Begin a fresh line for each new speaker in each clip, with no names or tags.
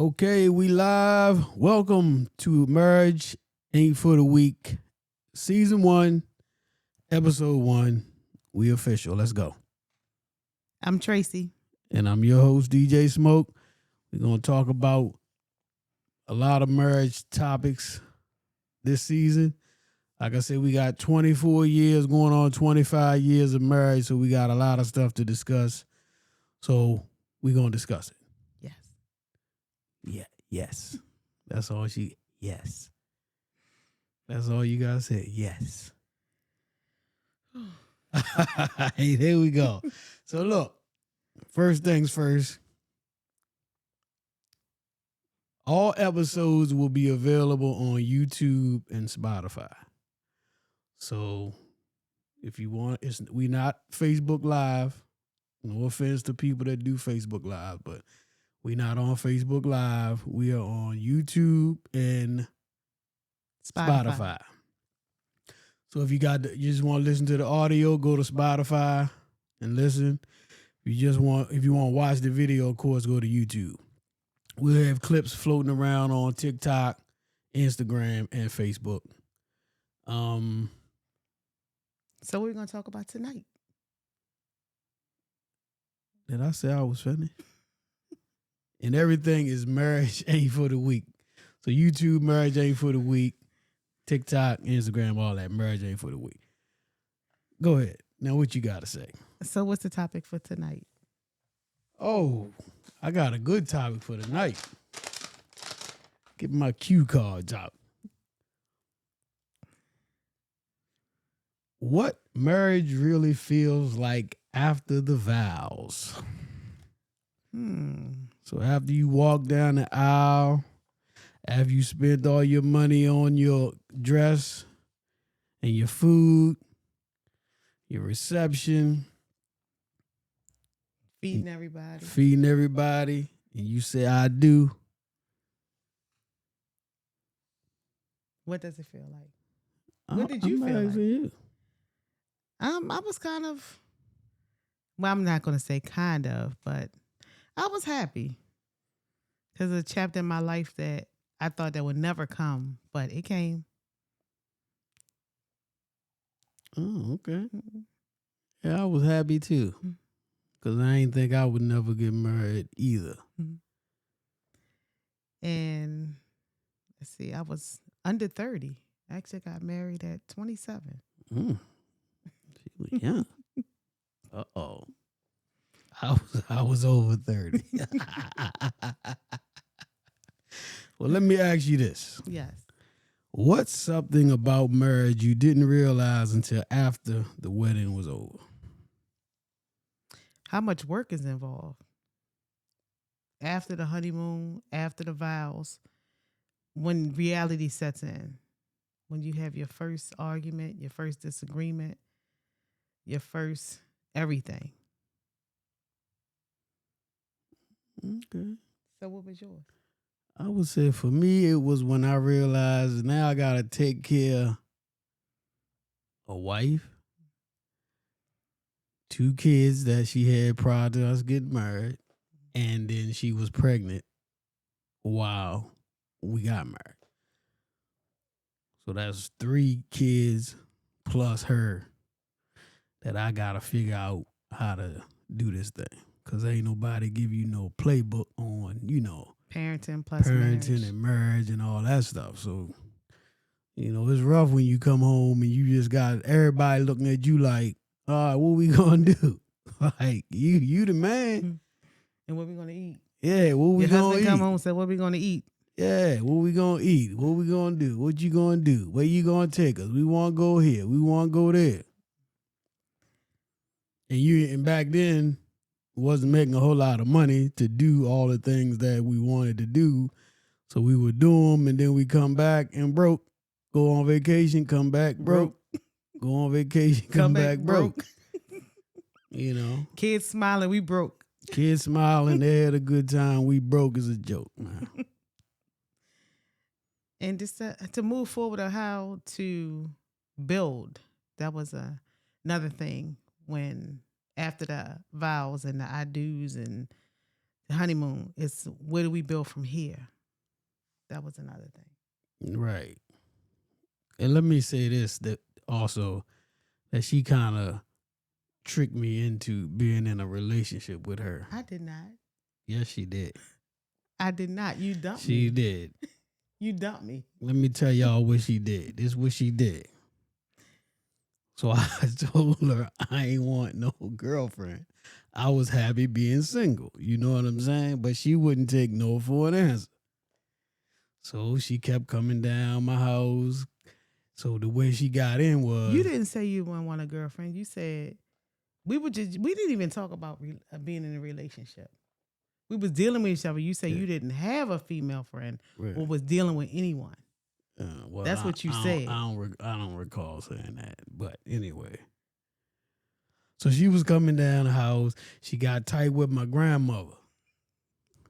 Okay, we live. Welcome to Marriage Ain't for the Week, Season 1, Episode 1. We official. Let's go.
I'm Tracy.
And I'm your host, DJ Smoke. We're going to talk about a lot of marriage topics this season. Like I said, we got 24 years going on, 25 years of marriage, so we got a lot of stuff to discuss. So we're going to discuss it.
Yes.
Yeah, yes. That's all yes. That's all you gotta say, yes. Hey, there we go. So look, first things first. All episodes will be available on YouTube and Spotify. So if you want, we not Facebook Live. No offense to people that do Facebook Live, but we not on Facebook Live. We are on YouTube and Spotify. So if you just want to listen to the audio, go to Spotify and listen. If you want to watch the video, of course, go to YouTube. We'll have clips floating around on TikTok, Instagram, and Facebook.
So what are we going to talk about tonight?
Did I say I was finished? And everything is Marriage Ain't for the Week. So YouTube, Marriage Ain't for the Week. TikTok, Instagram, all that. Marriage Ain't for the Week. Go ahead. Now what you got to say?
So what's the topic for tonight?
Oh, I got a good topic for tonight. Get my cue cards out. What marriage really feels like after the vows. So after you walk down the aisle, after you spent all your money on your dress and your food, your reception,
Feeding everybody,
and you say, I do.
What does it feel like? What did you feel like?
For you.
I was kind of, well, I'm not going to say kind of, but I was happy because a chapter in my life that I thought that would never come, but it came.
Oh, okay. Yeah, I was happy too. Because I ain't think I would never get married either.
And let's see, I was under 30. I actually got married at 27.
She was young. Uh-oh. I was over 30. Well, let me ask you this.
Yes.
What's something about marriage you didn't realize until after the wedding was over?
How much work is involved? After the honeymoon, after the vows, when reality sets in, when you have your first argument, your first disagreement, your first everything.
Okay.
So what was yours?
I would say for me, it was when I realized now I got to take care of a wife, 2 kids that she had prior to us getting married, and then she was pregnant while we got married. So that's 3 kids plus her that I got to figure out how to do this thing. Because ain't nobody give you no playbook on,
Parenting plus marriage.
and marriage and all that stuff. So, it's rough when you come home and you just got everybody looking at you like, all right, what we going to do? Like, you the man.
And what we going to eat?
Yeah, what we going to eat?
Your husband come home and said, what we going to eat?
Yeah, what we going to eat? What we going to do? What you going to do? Where you going to take us? We want to go here. We want to go there. And back then, wasn't making a whole lot of money to do all the things that we wanted to do. So we would do them, and then we come back and broke. Go on vacation, come back broke. Go on vacation, come back broke.
Kids smiling, we broke.
Kids smiling, they had a good time. We broke as a joke, man.
And just to move forward on how to build, that was another thing when after the vows and the I do's and the honeymoon. It's where do we build from here? That was another thing.
Right. And let me say this, that also that she kind of tricked me into being in a relationship with her.
I did not.
Yes, she did.
I did not. You dumped me.
She did.
You dumped me.
Let me tell y'all what she did. This is what she did. So I told her I ain't want no girlfriend. I was happy being single. You know what I'm saying? But she wouldn't take no for an answer. So she kept coming down my house. So the way she got in was...
You didn't say you wouldn't want a girlfriend. You said we didn't even talk about being in a relationship. We was dealing with each other. You say you didn't have a female friend or was dealing with anyone.
Well,
that's what you said.
I don't recall saying that. But anyway. So she was coming down the house. She got tight with my grandmother.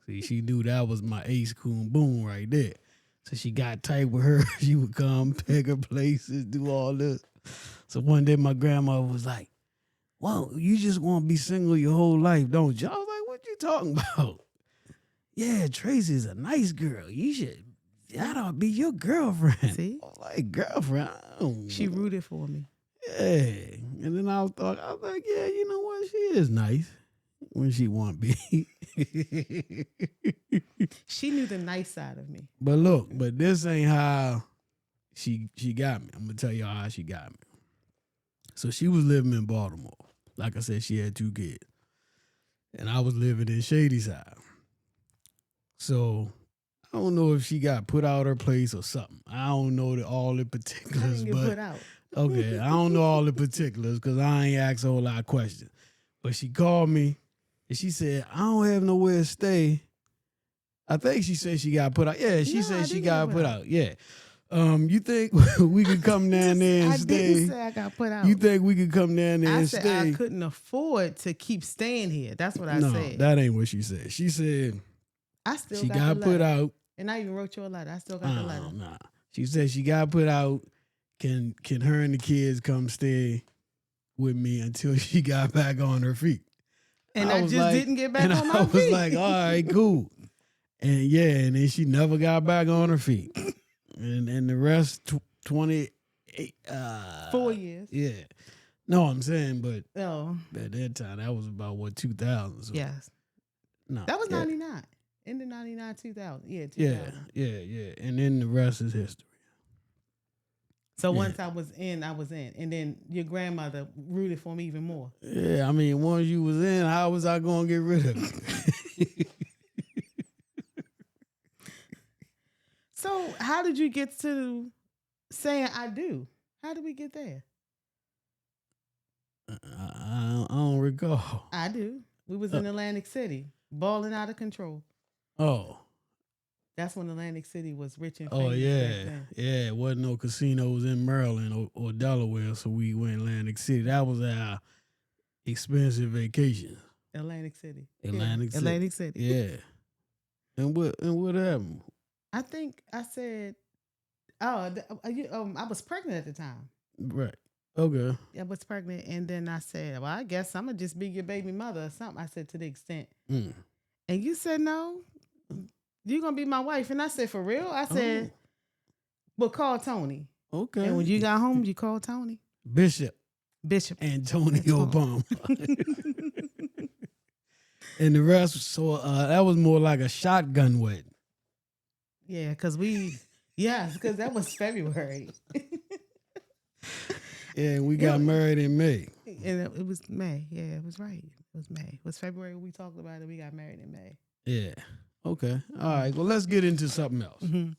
See, she knew that was my ace coon boom right there. So she got tight with her. She would come, pick her places, do all this. So one day my grandmother was like, well, you just want to be single your whole life, don't you? I was like, what you talking about? Yeah, Tracy's a nice girl. You should, that ought to be your girlfriend.
See?
I was like, girlfriend? I don't
She
know.
rooted for me.
Yeah. And then I was like, yeah, you know what? She is nice when she want to be.
She knew the nice side of me.
But look, this ain't how she got me. I'm going to tell y'all how she got me. So she was living in Baltimore. Like I said, she had 2 kids. And I was living in Shadyside. So I don't know if she got put out her place or something. I don't know all the particulars.
I didn't get put out.
Okay, I don't know all the particulars because I ain't asked a whole lot of questions. But she called me and she said, I don't have nowhere to stay. I think she said she got put out. Yeah, she said she got put out. Yeah. You think we could come down there and stay?
I didn't say I got put out.
You think we could come down there and
said
stay?
I couldn't afford to keep staying here. That's what I
no,
said.
that ain't what she said. She said
I still
she
got
got put out.
And I even wrote you a letter. I still got the letter.
Nah. She said she got put out. Can her and the kids come stay with me until she got back on her feet?
And I just didn't get back on my feet.
I was like, all right, cool. And yeah, and then she never got back on her feet. And the rest, 28.
4 years.
Yeah. No, I'm saying, but
Oh.
at that time, that was about, 2000? So,
Yes.
No.
That was 99. End of 99, 2000. Yeah,
2000. Yeah. And then the rest is history.
So once I was in. And then your grandmother rooted for me even more.
Yeah, I mean, once you was in, how was I going to get rid of you?
So how did you get to saying I do? How did we get there?
I don't recall.
I do. We was in Atlantic City, balling out of control.
Oh.
That's when Atlantic City was rich and famous.
Oh, yeah. Yeah, it wasn't no casinos in Maryland or Delaware, so we went Atlantic City. That was our expensive vacation.
Atlantic City.
Atlantic City.
Atlantic City.
Yeah. And what happened?
I think I said, I was pregnant at the time.
Right. Okay.
I was pregnant, and then I said, well, I guess I'm going to just be your baby mother or something. I said, to the extent. And you said, no, you're going to be my wife. And I said, for real? I said, well, call Tony.
Okay.
And when you got home, you called Tony?
Bishop Antonio Palmer. And the rest, so that was more like a shotgun wedding.
Yeah, because that was February.
Yeah, we got married in May.
And it was May. Yeah, it was right. It was May. It was February when we talked about it. We got married in May.
Yeah. Okay. All right. Well, let's get into something else.
Mm-hmm.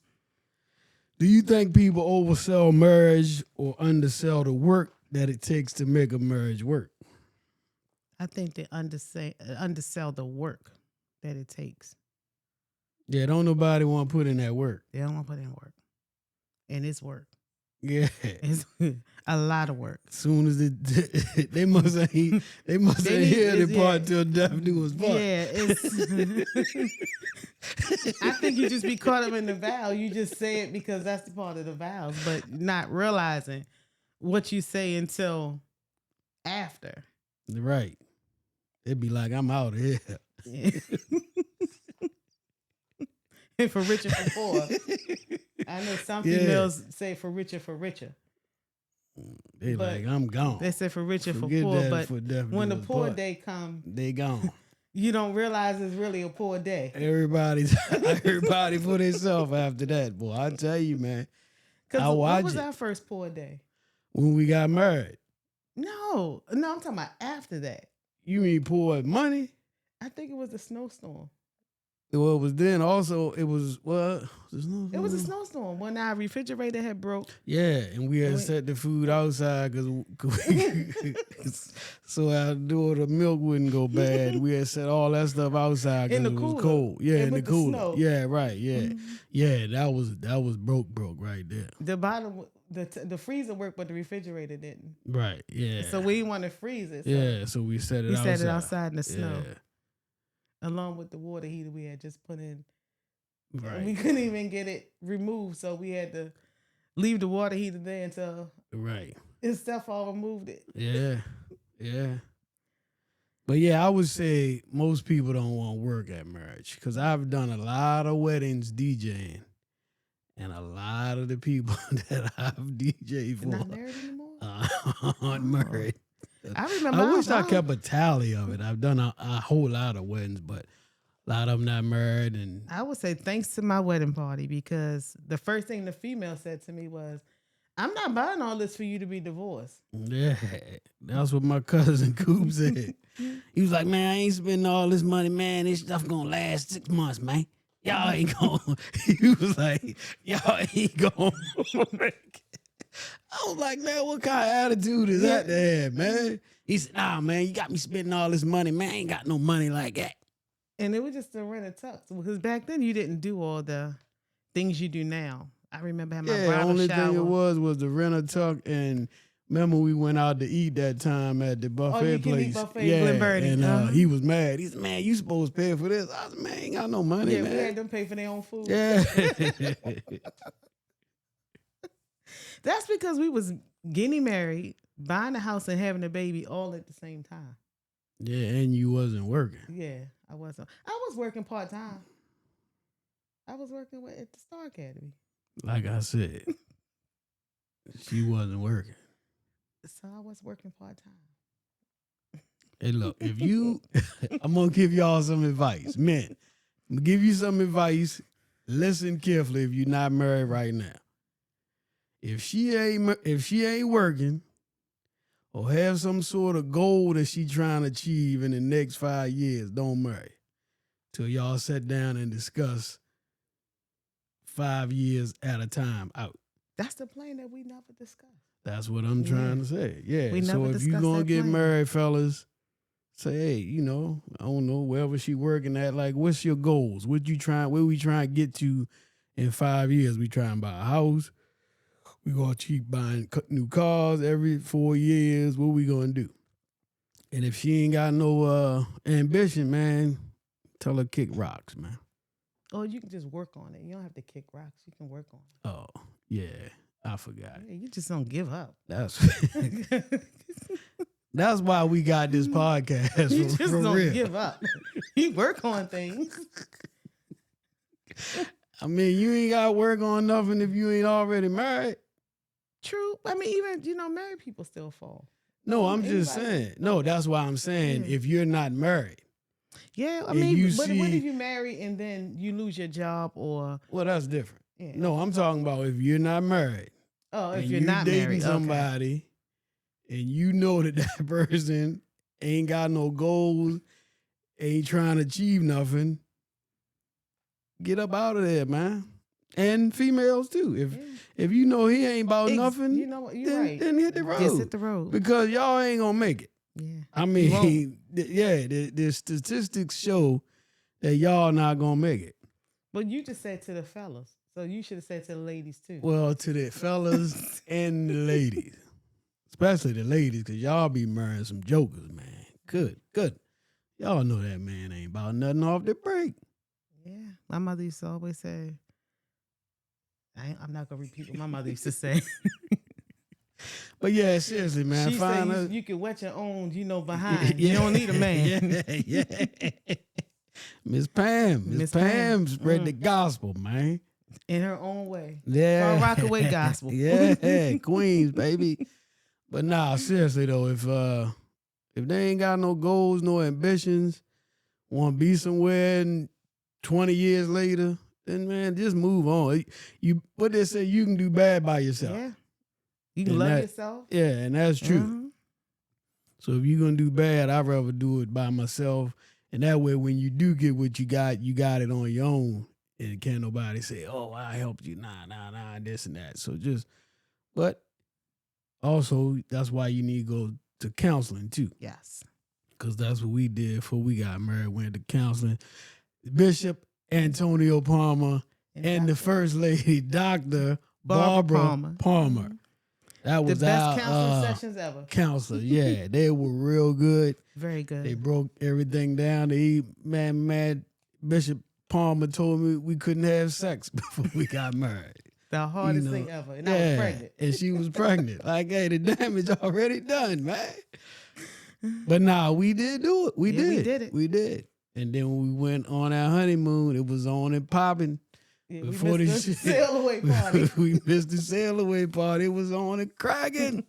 Do you think people oversell marriage or undersell the work that it takes to make a marriage work?
I think they undersell the work that it takes.
Yeah, don't nobody want to put in that work.
They don't want to put in work. And it's work.
Yeah.
It's a lot of work.
Soon as they must have hear the part till death do us part.
Yeah, I think you just be caught up in the vow. You just say it because that's the part of the vows, but not realizing what you say until after.
Right. It'd be like, I'm out of here.
Yeah. And for richer for poor. I know some females say for richer for richer.
They like, I'm gone.
They say for richer
Forget
for poor,
that
but
for definitely
when the
was
poor
part.
day come,
They gone.
you don't realize it's really a poor day.
Everybody for themselves after that, boy. I tell you, man.
Because what was our first poor day?
When we got married.
No, I'm talking about after that.
You mean poor money?
I think it was a snowstorm.
Well, it was then also, it was
It was a snowstorm when our refrigerator had broke.
Yeah, and we had set the food outside because so our door, the milk wouldn't go bad. We had set all that stuff outside because it was cold. Yeah, in the cooler.
Snow.
Yeah, right. Yeah, yeah. That was broke right there.
The bottom, the freezer worked, but the refrigerator didn't.
Right. Yeah.
So we didn't want to freeze it. So
yeah. So we set it outside.
We set it outside in the snow.
Yeah.
Along with the water heater we had just put in.
Right.
We couldn't even get it removed, so we had to leave the water heater there until his stuff all removed it.
Yeah. Yeah. But yeah, I would say most people don't want to work at marriage because I've done a lot of weddings DJing, and a lot of the people that I've DJed for
not married anymore.
Aren't married.
I remember.
I wish I kept a tally of it. I've done a whole lot of weddings, but a lot of them not married. And
I would say thanks to my wedding party because the first thing the female said to me was, "I'm not buying all this for you to be divorced."
Yeah, that's what my cousin Coop said. He was like, "Man, I ain't spending all this money, man. This stuff gonna last 6 months, man. Y'all ain't gonna." He was like, "Y'all ain't gonna." I was like, man, what kind of attitude is that to have, man? He said, nah, man, you got me spending all this money. Man, I ain't got no money like that.
And it was just a rent a tux because back then you didn't do all the things you do now. I remember having my bridal shower.
The only thing it was the rent a tuck, and remember we went out to eat that time at the buffet place. And he was mad. He said, man, you supposed to pay for this. I said, man, I ain't got no money, man.
We had them pay for their own food.
Yeah.
That's because we was getting married, buying a house, and having a baby all at the same time.
Yeah, and you wasn't working.
Yeah, I wasn't. I was working part-time. I was working at the Star Academy.
Like I said, she wasn't working.
So I was working part-time.
Hey, look, if you, I'm going to give y'all some advice. Men, I'm going to give you some advice. Listen carefully if you're not married right now. If she ain't working or have some sort of goal that she trying to achieve in the next 5 years, don't marry. Till y'all sit down and discuss 5 years at a time out.
That's the plan that we never discussed.
That's what I'm trying to say. Yeah.
So
if you gonna get married, fellas, say, hey, I don't know, wherever she working at, like, what's your goals? Where we trying to get to in 5 years? We trying to buy a house. We gonna keep buying new cars every 4 years. What we gonna do? And if she ain't got no ambition, man, tell her kick rocks, man.
Oh, you can just work on it. You don't have to kick rocks. You can work on it.
Oh, yeah. I forgot.
Yeah, you just don't give up.
That's why we got this podcast.
You just don't
real.
give up. You work on things.
I mean, you ain't got to work on nothing if you ain't already married.
True. I mean, even, married people still fall.
No, I'm just saying. No, that's why I'm saying if you're not married.
Yeah, I mean, but what if you marry and then you lose your job or...
Well, that's different. Yeah. No, I'm talking about if you're not married.
Oh, if you're not
dating
married,
somebody and you know that person ain't got no goals, ain't trying to achieve nothing, get up out of there, man. And females too. If you know he ain't about nothing, then hit the road.
Just hit the road.
Because y'all ain't gonna make it.
Yeah.
I mean, the statistics show that y'all not gonna make it.
But you just said to the fellas. So you should have said to the ladies too.
Well, to the fellas and the ladies. Especially the ladies, because y'all be marrying some jokers, man. Good. Y'all know that man ain't about nothing off the break.
Yeah. My mother used to always say, I'm not going to repeat what my mother used to say.
But yeah, seriously, man.
She said you can wet your own, behind. You don't need a man.
Yeah. Miss Pam. Miss Pam spread the gospel, man.
In her own way.
Yeah.
For Rockaway gospel.
Yeah, Queens, baby. But nah, seriously though, if they ain't got no goals, no ambitions, want to be somewhere and 20 years later, then man, just move on. You what they say, you can do bad by yourself.
Yeah. You can love yourself.
Yeah, and that's true.
Mm-hmm.
So if you're gonna do bad, I'd rather do it by myself. And that way when you do get what you got it on your own. And can't nobody say, oh, I helped you. Nah, this and that. So but also that's why you need to go to counseling too.
Yes.
Because that's what we did before we got married. Went to counseling. Bishop Antonio Palmer and the First Lady, Dr. Barbara Palmer. That was
the best
our
counseling sessions ever.
Counselor, yeah. They were real good.
Very good.
They broke everything down. Bishop Palmer told me we couldn't have sex before we got married.
The hardest thing ever. And I was pregnant.
And she was pregnant. Like, hey, the damage already done, man. But nah, we did do it. We did it. We did. And then when we went on our honeymoon, it was on and popping.
Yeah, we missed the sail away party.
We missed the sail away party. It was on and cracking.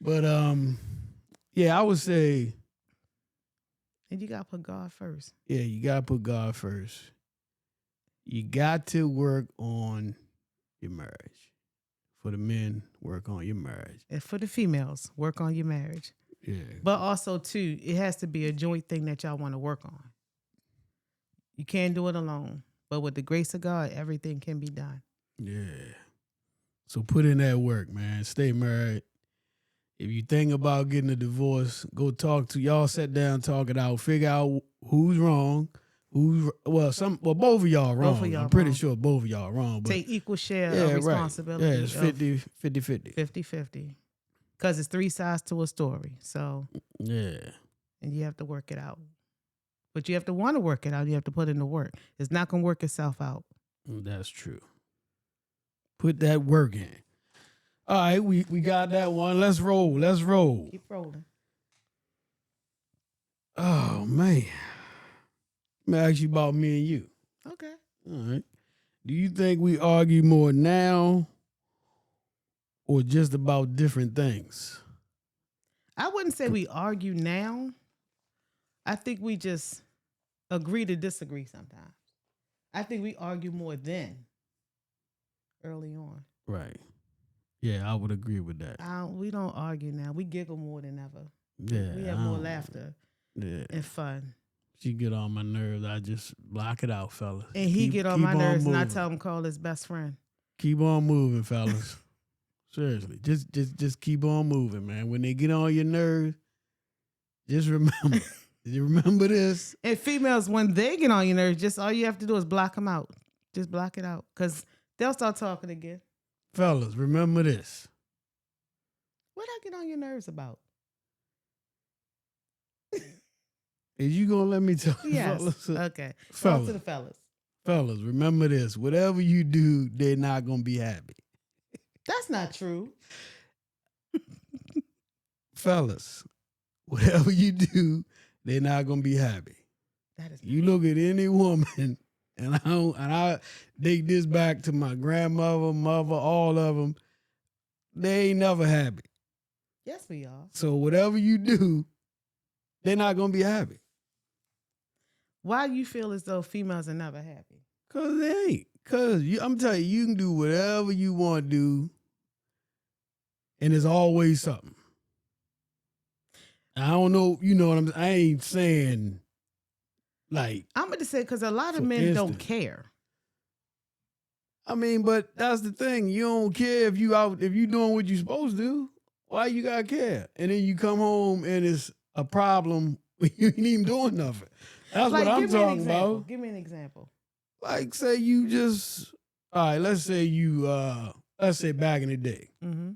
But yeah, I would say.
And you gotta put God first.
Yeah, you gotta put God first. You got to work on your marriage. For the men, work on your marriage.
And for the females, work on your marriage.
Yeah.
But also too, it has to be a joint thing that y'all want to work on. You can't do it alone. But with the grace of God, everything can be done.
Yeah. So put in that work, man. Stay married. If you think about getting a divorce, go talk to y'all. Sit down, talk it out. Figure out who's wrong. Both of y'all wrong.
Both of y'all
I'm pretty
wrong.
sure both of y'all wrong. But
take equal share of responsibility.
Right. Yeah, it's 50-50.
50-50. Because it's 3 sides to a story. So
yeah.
And you have to work it out. But you have to want to work it out. You have to put in the work. It's not going to work itself out.
That's true. Put that work in. All right, we got that one. Let's roll.
Keep rolling.
Oh, man. Let me ask you about me and you.
Okay.
All right. Do you think we argue more now or just about different things?
I wouldn't say we argue now. I think we just agree to disagree sometimes. I think we argue more then, early on.
Right. Yeah, I would agree with that.
We don't argue now. We giggle more than ever.
Yeah.
We have more laughter and fun.
She get on my nerves. I just block it out, fellas.
And he get on my nerves, and I tell him call his best friend.
Keep on moving, fellas. Seriously, just keep on moving, man. When they get on your nerves, just remember. You remember this?
And females, when they get on your nerves, just all you have to do is block them out. Just block it out, because they'll start talking again.
Fellas, remember this.
What I get on your nerves about?
Is you gonna let me talk?
Yes.
Fellas?
Okay.
Fellas.
Talk to the fellas.
Fellas, remember this. Whatever you do, they're not gonna be happy.
That's not true.
Fellas, whatever you do, they're not gonna be happy.
That is.
You look at any woman, and I date this back to my grandmother, mother, all of them. They ain't never happy.
Yes, we are.
So whatever you do, they're not gonna be happy.
Why do you feel as though females are never happy?
Cause they ain't. Cause I'm telling you, you can do whatever you want to do, and there's always something. I don't know, you know what I ain't saying like.
I'm going to say because a lot of men don't care.
I mean, but that's the thing. You don't care if you doing what you supposed to do. Why you gotta care? And then you come home and it's a problem when you ain't even doing nothing. That's like, what I'm talking about.
Give me an example.
Like, say you just, all right, let's say back in the day,
mm-hmm.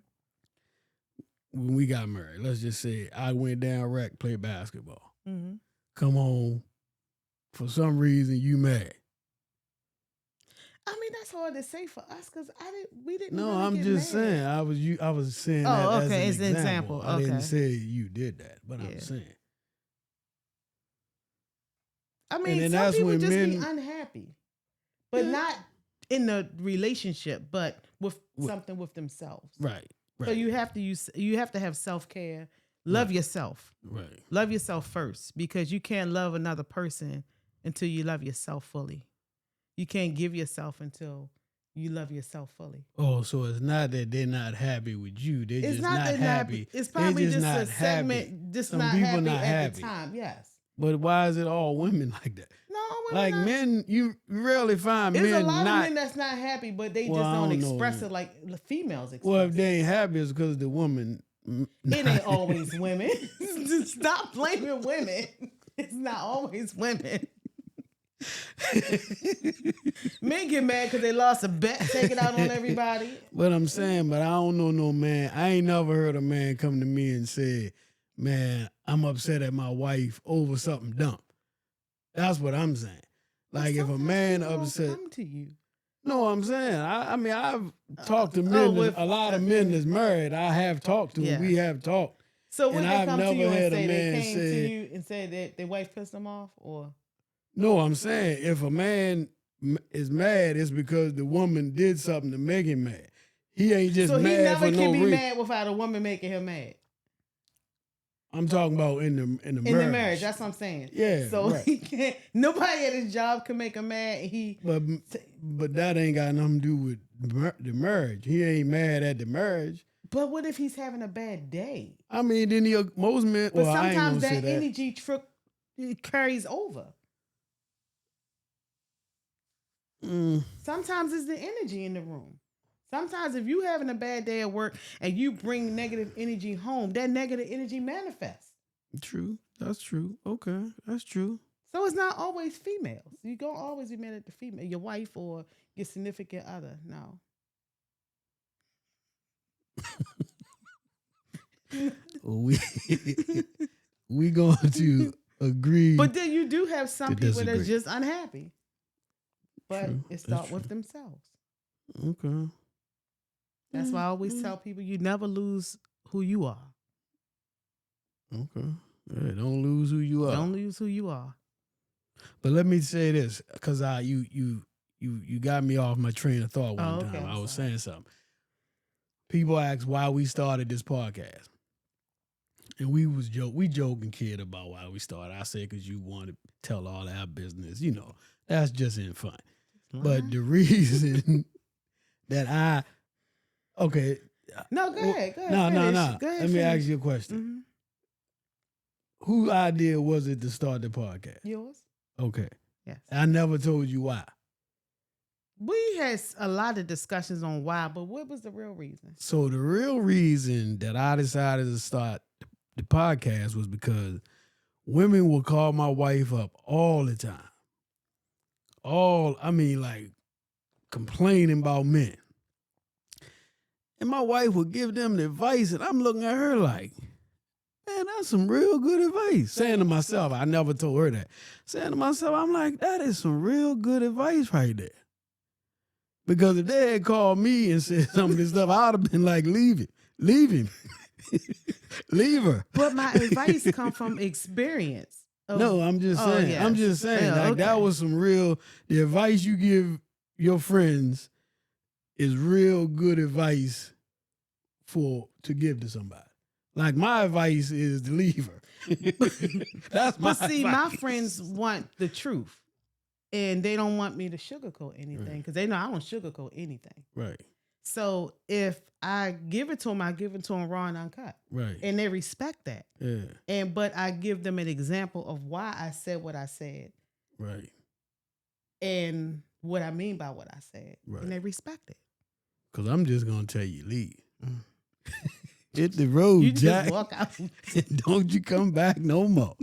when we got married, let's just say I went down rec, played basketball.
Mm-hmm.
Come home, for some reason you mad.
I mean, that's hard to say for us because we didn't.
No,
really
I'm
get
just
mad.
saying. I was saying
oh,
that
okay,
as an example.
Okay.
I didn't say you did that, but I'm saying.
I mean,
then
some
that's
people
when
just be
men-
unhappy, but
Yeah.
not in the relationship, but with something with themselves.
Right.
So you have to have self-care. Love yourself.
Right.
Love yourself first, because you can't love another person until you love yourself fully. You can't give yourself until you love yourself fully.
Oh, so it's not that they're not happy with you. They're
It's
just
not
not
that
happy.
It's probably
just
just
not
a
happy.
segment, just
Some
not
people
happy
not
at
happy.
the time. Yes.
But why is it all women like that?
No, women
Like
not.
men, you rarely find
There's
men
a lot
not.
of men that's not happy, but they
Well,
just
I
don't
don't know,
express
man.
it like the females express.
Well, if they ain't happy, it's because the woman.
It ain't always women. Stop blaming women. It's not always women. Men get mad because they lost a bet, take it out on everybody.
But I'm saying, but I don't know no man. I ain't never heard a man come to me and say, "Man, I'm upset at my wife over something dumb." That's what I'm saying. Like if a man
Sometimes people
upset,
don't come to you.
no, I'm saying. I mean, I've talked to men.
with-
A lot of men that's married. I have talked to.
Yeah.
We have talked.
So when
And
they
I've
come to
never
you and
had a
say they
man
came
say-
to you and said that their wife pissed them off, or
No, I'm saying if a man is mad, it's because the woman did something to make him mad. He ain't just
so he
mad
never
for no
can be
reason.
mad without a woman making him mad.
I'm talking about in the marriage.
In the marriage, that's what I'm saying.
Yeah,
So
right.
he can't. Nobody at his job can make him mad. And he.
But that ain't got nothing to do with the marriage. He ain't mad at the marriage.
But what if he's having a bad day?
I mean, then most men.
But
Well, I ain't
sometimes
gonna say
that
that.
energy it carries over. Sometimes it's the energy in the room. Sometimes if you having a bad day at work and you bring negative energy home, that negative energy manifests.
True. That's true. Okay, that's true.
So it's not always females. You don't always be mad at the female, your wife or your significant other. No.
we going to agree.
But then you do have some
to
people
disagree.
that's just unhappy. But
True.
it
That's
starts
true.
with themselves.
Okay.
That's why I always
Mm-hmm.
tell people you never lose who you are.
Okay. Yeah, don't lose who you are.
Don't lose who you are.
But let me say this, because you got me off my train of thought one
Oh, okay,
time.
I'm
I was
sorry.
saying something. People ask why we started this podcast, and we joking kid about why we started. I said because you want to tell all our business. You know, that's just in fun. But the reason that okay.
No, go ahead. Go ahead.
No.
finish. Go ahead,
Let me
finish.
ask you a question.
Mhm.
Whose idea was it to start the podcast?
Yours?
Okay.
Yes.
I never told you why.
We had a lot of discussions on why, but what was the real reason?
So the real reason that I decided to start the podcast was because women will call my wife up all the time. Like complaining about men. And my wife would give them the advice, and I'm looking at her like, man, that's some real good advice. Saying to myself, I never told her that. Saying to myself, I'm like, that is some real good advice right there. Because if they had called me and said some of this stuff, I would have been like, leave him. Leave her.
But my advice come from experience.
No, I'm just saying.
yes.
I'm just saying.
Yeah,
like that
okay.
was some real. The advice you give your friends is real good advice to give to somebody. Like my advice is to leave her. That's my.
But see, my
advice.
friends want the truth. And they don't want me to sugarcoat anything because they know I don't sugarcoat anything.
Right.
So if I give it to them, I give it to them raw and uncut.
Right.
And they respect that.
Yeah.
But I give them an example of why I said what I said
Right.
and what I mean by what I said.
Right.
And they respect it.
Because I'm just going to tell you, leave. Hit the road,
You
Jack.
just walk out.
Don't you come back no more.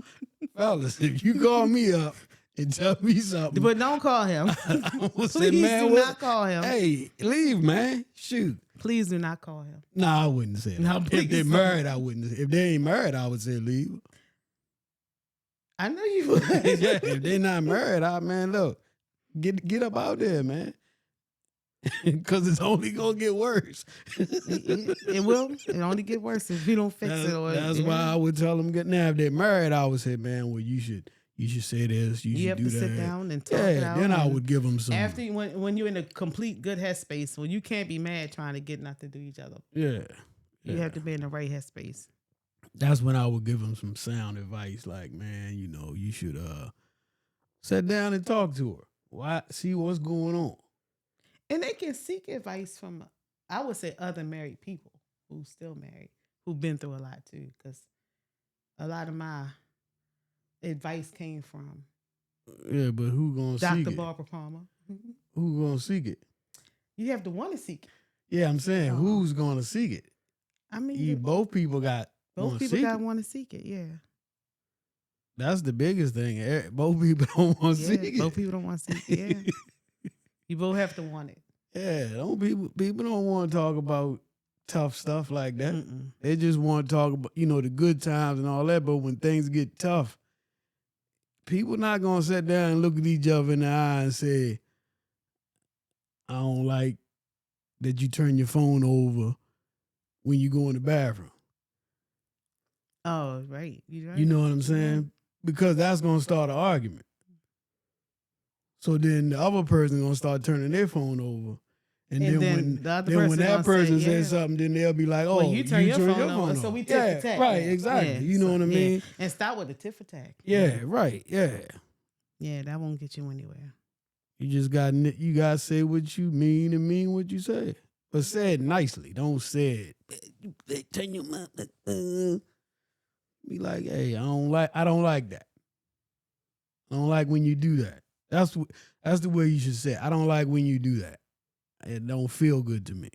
Fellas, if you call me up and tell me something.
But don't call him.
I'm gonna
Please
say, man,
do
what?
not call him.
Hey, leave, man. Shoot.
Please do not call him.
No, I wouldn't say that.
No,
If
please
they're
don't.
married, I wouldn't. If they ain't married, I would say leave.
I know you would.
Yeah, if they're not married, man, look, get up out there, man. Because it's only gonna get worse.
It will. It only get worse if you don't fix it.
That's why I would tell them. Now, if they're married, I would say, man, well, you You should say this. You
You
should
have
do
to
that.
sit down and talk it out.
Then I
and
would give them some.
after when you're in a complete good headspace, when you can't be mad trying to get nothing to do each other.
Yeah.
You have to be in the right headspace.
That's when I would give them some sound advice, like, man, you should sit down and talk to her. Why? See what's going on.
And they can seek advice from, I would say, other married people who's still married, who've been through a lot too. Because a lot of my advice came from
Yeah, but who gonna seek
Dr.
it?
Barbara Palmer.
Who gonna seek it?
You have to want to seek it.
Yeah, I'm saying, who's gonna seek it?
I mean,
Both people got
both people got to want to seek it. Yeah.
That's the biggest thing. Both people don't want to seek it.
Both people don't want to seek it. Yeah. You both have to want it.
Yeah, people don't want to talk about tough stuff like that.
Mm-mm.
They just want to talk about, the good times and all that. But when things get tough, people not gonna sit down and look at each other in the eye and say, I don't like that you turn your phone over when you go in the bathroom.
Oh, right. You're right.
You know what I'm saying? Because that's gonna start an argument. So then the other person gonna start turning their phone over. And then when
the other person
when that person
say,
says something, then they'll be like, "Oh,
well, you turn your phone over,
on."
so we tit for tat.
Right,
Yeah.
exactly.
Yeah.
You know what I mean?
Yeah. And start with the tit for tat.
Yeah, right. Yeah.
Yeah, that won't get you anywhere.
You just got to say what you mean and mean what you say, but say it nicely. Don't say it. Turn your mouth. Be like, hey, I don't like that. I don't like when you do that. That's the way you should say it. I don't like when you do that. It don't feel good to me.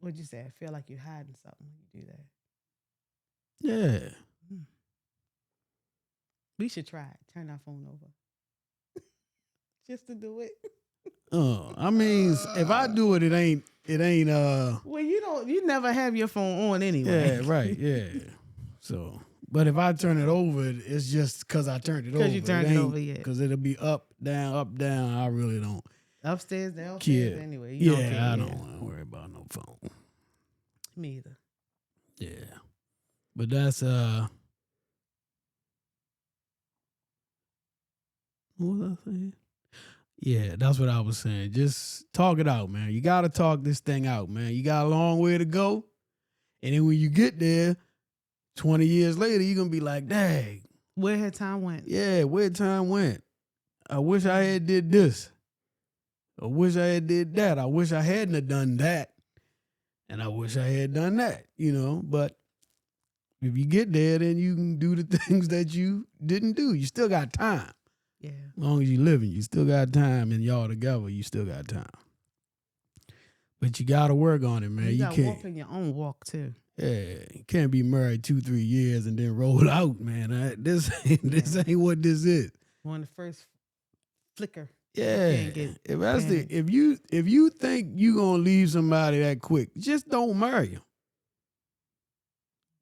What'd you say? I feel like you're hiding something when you do that.
Yeah.
We should try it. Turn our phone over. Just to do it.
I mean, if I do it, it ain't.
Well, you never have your phone on anyway.
Yeah, right. Yeah. So, but if I turn it over, it's just because I turned it over.
Because you turned it over, yeah.
Because it'll be up, down. I really don't.
Upstairs, downstairs,
care.
anyway. You don't care,
I don't want to worry about no phone.
Me either.
Yeah. But that's what was I saying? Yeah, that's what I was saying. Just talk it out, man. You got to talk this thing out, man. You got a long way to go. And then when you get there, 20 years later, you're going to be like, dang.
Where had time went?
Yeah, where time went. I wish I had did this. I wish I had did that. I wish I hadn't have done that. And I wish I had done that, But if you get there, then you can do the things that you didn't do. You still got time.
Yeah.
As long as you living, you still got time, and y'all together, you still got time. But you got to work on it, man.
You got to
can't
walk in your own walk, too.
Yeah, you can't be married 2-3 years and then roll out, man. This ain't what this is.
On the first flicker.
Yeah, if you think you gonna leave somebody that quick, just don't marry him,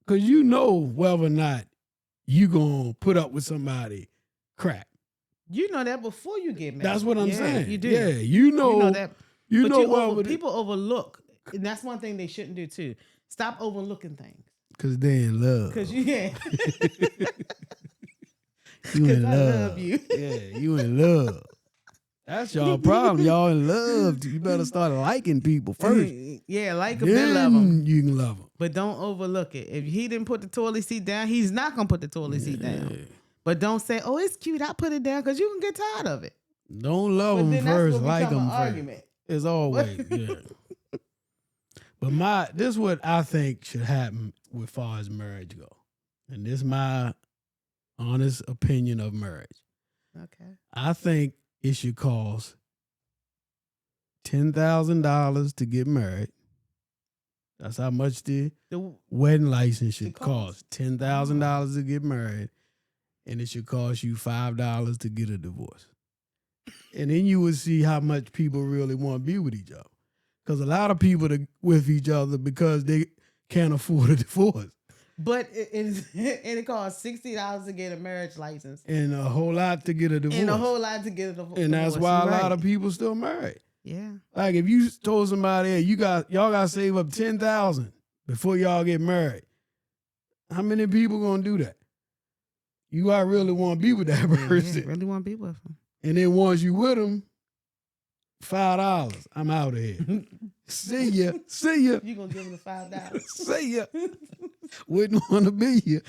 cause you know whether or not you gonna put up with somebody crap.
You know that before you get married.
That's what I'm saying.
You do.
Yeah, you know
that. People overlook, and that's one thing they shouldn't do too. Stop overlooking things.
Cause they in love.
Cause you
in love.
I love you.
Yeah, you in love. That's y'all problem. Y'all in love. You better start liking people first.
Yeah, like them, then love them.
You can love them.
But don't overlook it. If he didn't put the toilet seat down, he's not going to put the toilet seat down. But don't say, oh, it's cute, I put it down, because you can get tired of it.
Don't love them first, like them first.
Argument.
It's always, yeah. But this is what I think should happen with far as marriage go. And this is my honest opinion of marriage.
Okay.
I think it should cost $10,000 to get married. That's how much the wedding license should cost. $10,000 to get married. And it should cost you $5 to get a divorce. And then you would see how much people really want to be with each other. Because a lot of people are with each other because they can't afford a divorce.
But it costs $60 to get a marriage license.
And a whole lot to get a divorce. And that's why a lot of people still married.
Yeah.
Like if you told somebody, hey, y'all got to save up $10,000 before y'all get married. How many people gonna do that? You gotta really want to be with that person.
Yeah, really want to be with him.
And then once you with them, $5. I'm out of here. See ya. See ya.
You gonna give him the $5?
See ya. Wouldn't want to be here.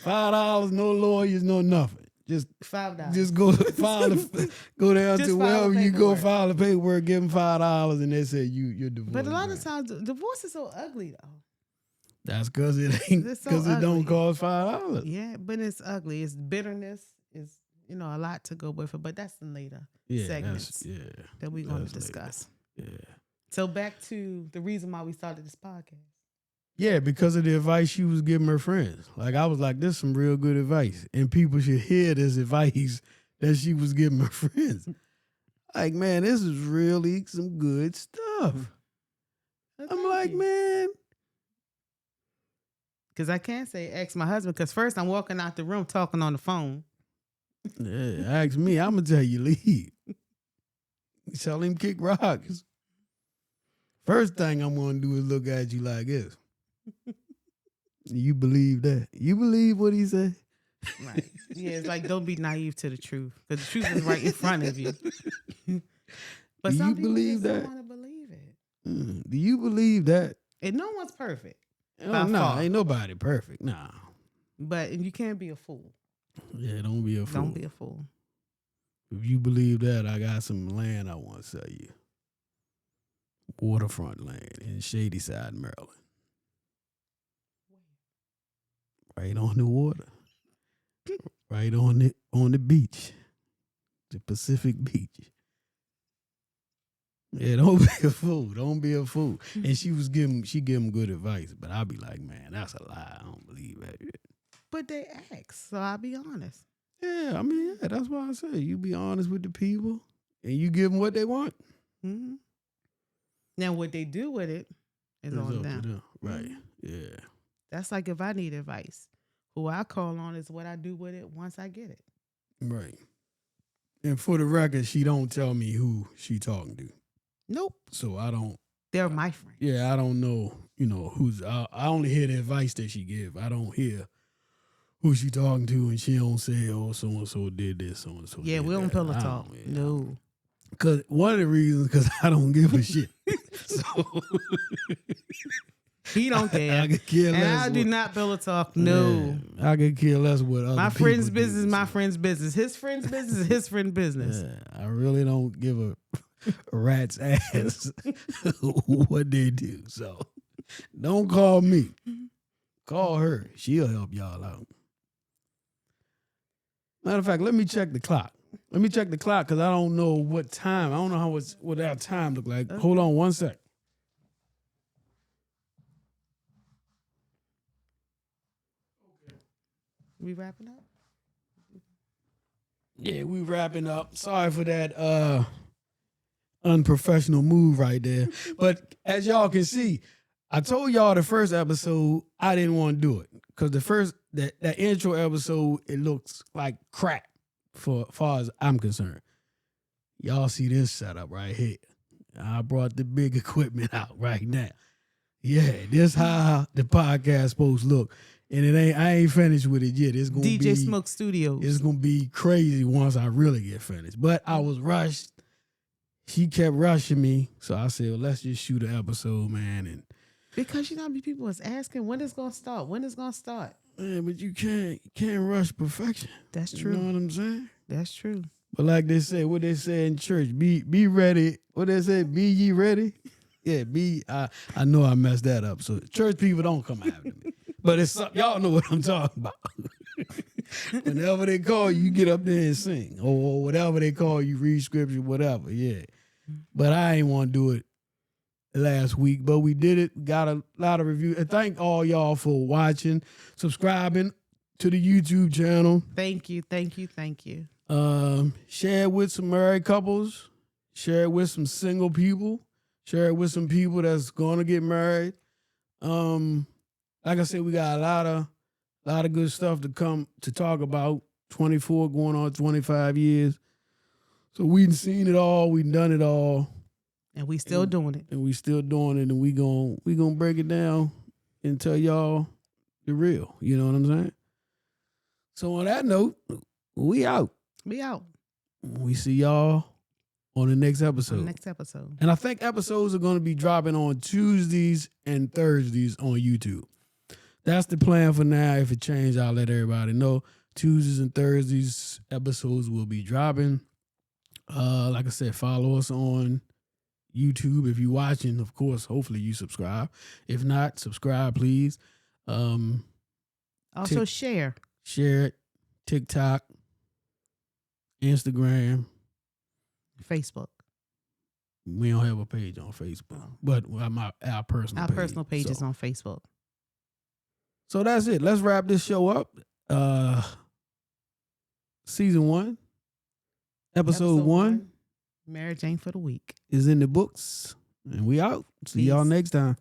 $5, no lawyers, no nothing. Just
$5.
Just go go down
Just
to
file
wherever
the
you go,
paperwork.
file the paperwork, give them $5, and they say you're divorced.
But a lot of times, divorce is so ugly though.
That's because it ain't
It's so
because it don't
ugly.
cost $5.
Yeah, but it's ugly. It's bitterness. It's a lot to go with it. But that's in later segments that we're going to discuss.
Yeah.
So back to the reason why we started this podcast.
Yeah, because of the advice she was giving her friends. Like, I was like, this is some real good advice. And people should hear this advice that she was giving her friends. Like, man, this is really some good stuff. I'm like, man.
Because I can't say ask my husband, because first I'm walking out the room talking on the phone.
Yeah, ask me. I'm going to tell you, leave. Tell him kick rocks. First thing I'm going to do is look at you like this. You believe that? You believe what he said?
Right. Yeah, it's like, don't be naive to the truth, because the truth is right in front of you. But
Do
some
you
people
believe
just don't
that?
want to believe it.
Do you believe that?
And no one's perfect.
Oh, no, ain't nobody perfect. Nah.
And you can't be a fool.
Yeah, don't be a fool.
Don't be a fool.
If you believe that, I got some land I want to sell you. Waterfront land in Shadyside, Maryland. Right on the water. Right on the beach. The Pacific Beach. Yeah, don't be a fool. Don't be a fool. And she give him good advice, but I'll be like, man, that's a lie. I don't believe that.
But they ask, so I'll be honest.
Yeah, I mean, yeah, that's why I say you be honest with the people and you give them what they want.
Mm-hmm. Now, what they do with it is on them.
Right, yeah.
That's like if I need advice. Who I call on is what I do with it once I get it.
Right. And for the record, she don't tell me who she talking to.
Nope.
So I don't.
They're my friends.
Yeah, I don't know, who's. I only hear the advice that she give. I don't hear who she talking to, and she don't say, oh, so-and-so did this, so-and-so
Yeah,
did
we don't
that.
pillow talk. No.
Because one of the reasons, because I don't give a shit. So
he don't care.
I could care less.
And I do not pillow talk. No.
Yeah, I could care less what other
my
people
friend's
do.
business is my friend's business. His friend's business is his friend's business.
Yeah, I really don't give a rat's ass what they do. So don't call me. Call her. She'll help y'all out. Matter of fact, let me check the clock. Let me check the clock because I don't know what time. I don't know what our time look like. Okay. Hold on one sec.
We wrapping up?
Yeah, we wrapping up. Sorry for that unprofessional move right there. But as y'all can see, I told y'all the first episode I didn't want to do it because the first that intro episode, it looks like crap for far as I'm concerned. Y'all see this setup right here. I brought the big equipment out right now. Yeah, this how the podcast supposed to look. And I ain't finished with it yet. It's gonna be
DJ Smoke Studios.
It's gonna be crazy once I really get finished. But I was rushed. She kept rushing me. So I said, well, let's just shoot an episode, man. And
because people was asking when it's gonna start. When it's gonna start.
Man, but you can't rush perfection.
That's true.
You know what I'm saying?
That's true.
But like they say, what they say in church, be ready. What they say, be ye ready? Yeah, I know I messed that up. So church people don't come after me. But it's y'all know what I'm talking about. Whenever they call you, get up there and sing. Or whatever they call you, read scripture, whatever. Yeah. But I ain't want to do it last week. But we did it. Got a lot of reviews. And thank all y'all for watching, subscribing to the YouTube channel.
Thank you. Thank you. Thank you.
Share it with some married couples. Share it with some single people. Share it with some people that's going to get married. Like I said, we got a lot of good stuff to come to talk about. 24 going on 25 years. So we've seen it all. We've done it all.
And we still doing it.
And we still doing it. And we gonna break it down and tell y'all the real. You know what I'm saying? So on that note, we out.
We out.
We see y'all on the next episode.
Next episode.
And I think episodes are going to be dropping on Tuesdays and Thursdays on YouTube. That's the plan for now. If it changes, I'll let everybody know. Tuesdays and Thursdays episodes will be dropping. Like I said, follow us on YouTube. If you're watching, of course, hopefully you subscribe. If not, subscribe, please.
Also share.
Share it. TikTok, Instagram,
Facebook.
We don't have a page on Facebook, but our personal page.
Our personal page is on Facebook.
So that's it. Let's wrap this show up. Season 1, episode 1.
Marriage ain't for the weak.
Is in the books. And we out. See y'all next time.